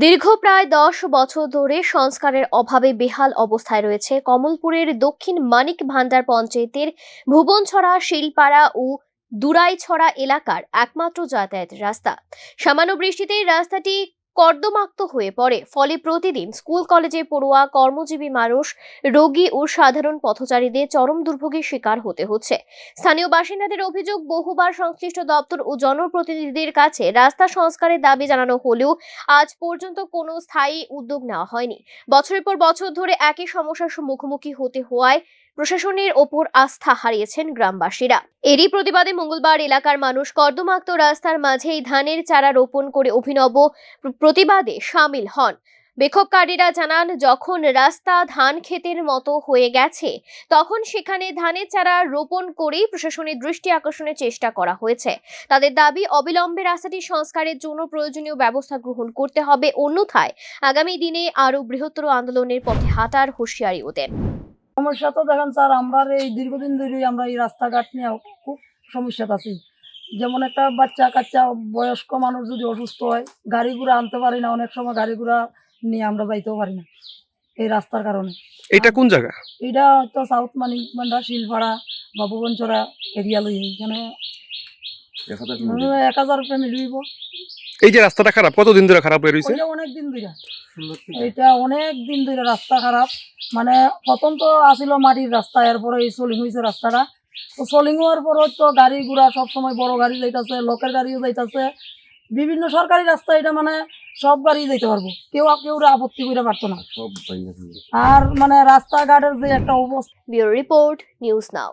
দীর্ঘ প্রায় ১০ বছর ধরে সংস্কারের অভাবে বেহাল অবস্থায় রয়েছে কমলপুরের দক্ষিণ মানিক ভান্ডার পঞ্চায়েতের ভুবনছড়া শিলপাড়া ও দুরাইছড়া এলাকার একমাত্র যাতায়াতের রাস্তা। সামান্য বৃষ্টিতেই রাস্তাটি কর্দমাক্ত হয়ে পড়ে, ফলে প্রতিদিন স্কুল কলেজে পড়ুয়া, কর্মজীবী মানুষ, রোগী ও সাধারণ পথচারীদের চরম দুর্ভোগের শিকার হতে হচ্ছে। স্থানীয় বাসিন্দাদের অভিযোগ, বহুবার সংশ্লিষ্ট দপ্তর ও জনপ্রতিনিধিদের কাছে রাস্তা সংস্কারের দাবি জানানো হলেও আজ পর্যন্ত কোনো স্থায়ী উদ্যোগ নেওয়া হয়নি। বছরের পর বছর ধরে একই সমস্যার মুখোমুখি হতে হওয়ায় প্রশাসনের ওপর আস্থা হারিয়েছেন গ্রামবাসীরা। এরই প্রতিবাদে মঙ্গলবার এলাকার মানুষ কর্দমাক্ত রাস্তার মাঝেই ধানের চারা রোপণ করে অভিনব প্রতিবাদে সামিল হন। বিক্ষোভকারীরা জানান, যখন রাস্তা ধান ক্ষেতের মতো হয়ে গেছে তখন সেখানে ধানের চারা রোপণ করেই প্রশাসনের দৃষ্টি আকর্ষণের চেষ্টা করা হয়েছে। তাদের দাবি, অবিলম্বে রাস্তাটি সংস্কারের জন্য প্রয়োজনীয় ব্যবস্থা গ্রহণ করতে হবে, অন্যথায় আগামী দিনে আরো বৃহত্তর আন্দোলনের পথে হাঁটার হুঁশিয়ারিও দেন। সমস্যা তো দেখেন স্যার, আমরা এই দীর্ঘদিন ধরে আমরা এই রাস্তাঘাট নিয়ে খুব সমস্যাতে আছি। যেমন একটা বাচ্চা কাচ্চা বয়স্ক মানুষ যদি অসুস্থ হয়, গাড়ি ঘোড়া আনতে পারি না, অনেক সময় গাড়ি ঘোড়া নিয়ে আমরা যাইতেও পারি না এই রাস্তার কারণে। এটা কোন জায়গা? এটা হয়তো সাউথ মানিক ভান্ডার শিলপাড়া বা ভুবনছড়া এরিয়া লই, এখানে 1000 ফ্যামিলি হইব। এই যে রাস্তাটা খারাপ, কতদিন ধরে খারাপ হয়ে রয়েছে? অনেক দিন ধরে, এটা অনেক দিন ধরে রাস্তা খারাপ। মানে প্রথম তো আসিল মাটির রাস্তা, এরপরে এই সোলিং হয়েছে রাস্তাটা। তো সোলিং হওয়ার পর তো গাড়ি ঘোড়া সবসময় বড় গাড়ি যাইতেছে, লোকের গাড়িও যাইতেছে, বিভিন্ন সরকারি রাস্তা, এটা মানে সব গাড়ি যাইতে পারবো, কেউ আপত্তি করে পারতো না। আর মানে রাস্তাঘাটের যে একটা অবস্থা। Bureau report, news now.